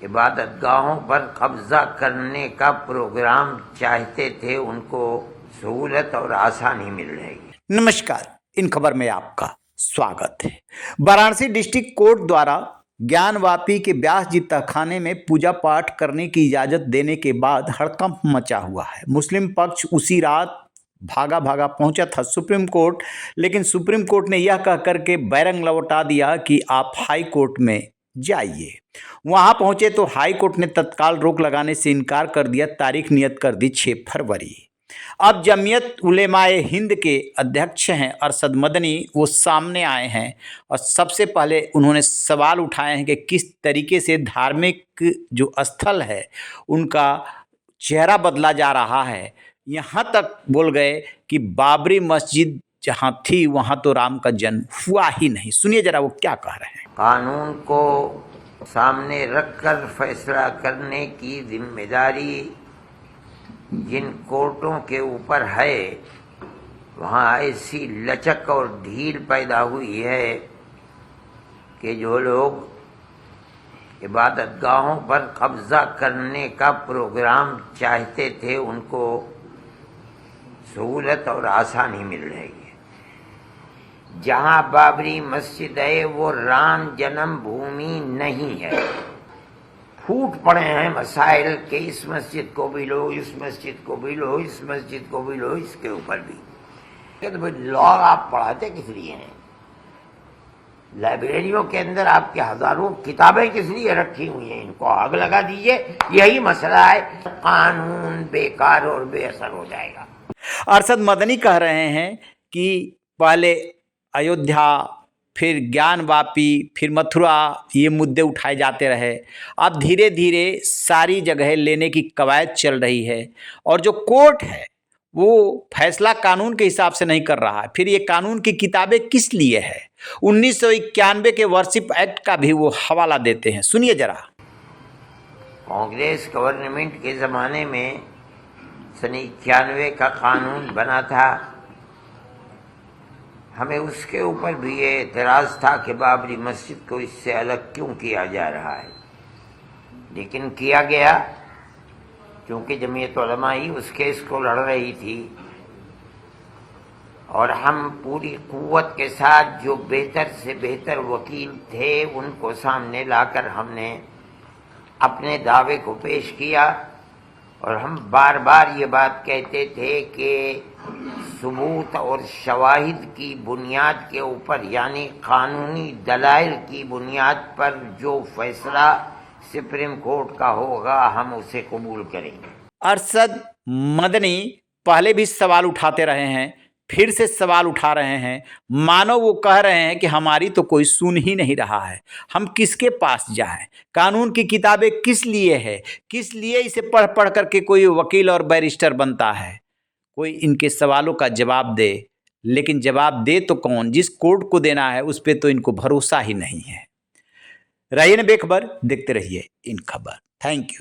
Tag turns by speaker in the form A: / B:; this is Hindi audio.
A: इबादत गाहों पर कब्जा करने का प्रोग्राम चाहते थे, उनको सहूलत और आसानी मिल रही है।
B: नमस्कार, इन खबर में आपका स्वागत है। वाराणसी डिस्ट्रिक्ट कोर्ट द्वारा ज्ञानवापी के व्यास जी तहखाने में पूजा पाठ करने की इजाज़त देने के बाद हड़कंप मचा हुआ है। मुस्लिम पक्ष उसी रात भागा पहुंचा था सुप्रीम कोर्ट, लेकिन सुप्रीम कोर्ट ने यह कह करके बैरंग लौटा दिया कि आप हाई कोर्ट में जाइए। वहां पहुंचे तो हाई कोर्ट ने तत्काल रोक लगाने से इनकार कर दिया। तारीख नियत कर दी 6 फरवरी। अब जमीयत उलेमाए हिंद के अध्यक्ष हैं अरशद मदनी, वो सामने आए हैं और सबसे पहले उन्होंने सवाल उठाए हैं कि किस तरीके से धार्मिक जो स्थल है उनका चेहरा बदला जा रहा है। यहाँ तक बोल गए कि बाबरी मस्जिद जहाँ थी वहाँ तो राम का जन्म हुआ ही नहीं। सुनिए जरा वो क्या कह रहे हैं।
A: कानून को सामने रखकर फैसला करने की जिम्मेदारी जिन कोर्टों के ऊपर है, वहाँ ऐसी लचक और ढील पैदा हुई है कि जो लोग इबादत गाहों पर कब्जा करने का प्रोग्राम चाहते थे, उनको सहूलत और आसानी मिल रही है। जहाँ बाबरी मस्जिद है वो राम जन्म भूमि नहीं है। फूट पड़े हैं मसाइल के, इस मस्जिद को भी लो, इस मस्जिद को भी लो, इस मस्जिद को भी लो, इसके ऊपर भी। तो भाई लॉ आप पढ़ाते किस लिए हैं? लाइब्रेरियों के अंदर आपके हजारों किताबें किस लिए रखी हुई हैं? इनको आग लगा दीजिए, यही मसला है। कानून बेकार और बेअसर हो जाएगा।
B: अरशद मदनी कह रहे हैं कि पहले अयोध्या, फिर ज्ञानवापी, फिर मथुरा, ये मुद्दे उठाए जाते रहे। अब धीरे धीरे सारी जगह लेने की कवायद चल रही है और जो कोर्ट है वो फैसला कानून के हिसाब से नहीं कर रहा है। फिर ये कानून की किताबें किस लिए है? 1991 के वर्शिप एक्ट का भी वो हवाला देते हैं। सुनिए जरा।
A: कांग्रेस गवर्नमेंट के ज़माने में सन 91 का कानून बना था। हमें उसके ऊपर भी ये एतराज़ था कि बाबरी मस्जिद को इससे अलग क्यों किया जा रहा है, लेकिन किया गया क्योंकि जमीयत उलमा ही उस केस को लड़ रही थी और हम पूरी कुव्वत के साथ जो बेहतर से बेहतर वकील थे उनको सामने लाकर हमने अपने दावे को पेश किया। और हम बार बार ये बात कहते थे कि सबूत और शवाहिद की बुनियाद के ऊपर, यानी कानूनी दलाइल की बुनियाद पर जो फैसला सुप्रीम कोर्ट का होगा, हम उसे कबूल करेंगे।
B: अरशद मदनी पहले भी सवाल उठाते रहे हैं, फिर से सवाल उठा रहे हैं। मानो वो कह रहे हैं कि हमारी तो कोई सुन ही नहीं रहा है, हम किसके पास जाएं? कानून की किताबें किस लिए है? किस लिए इसे पढ़ करके कोई वकील और बैरिस्टर बनता है? कोई इनके सवालों का जवाब दे। लेकिन जवाब दे तो कौन? जिस कोर्ट को देना है उस पर तो इनको भरोसा ही नहीं है। रहिए न बेखबर, देखते रहिए इन खबर। Thank you.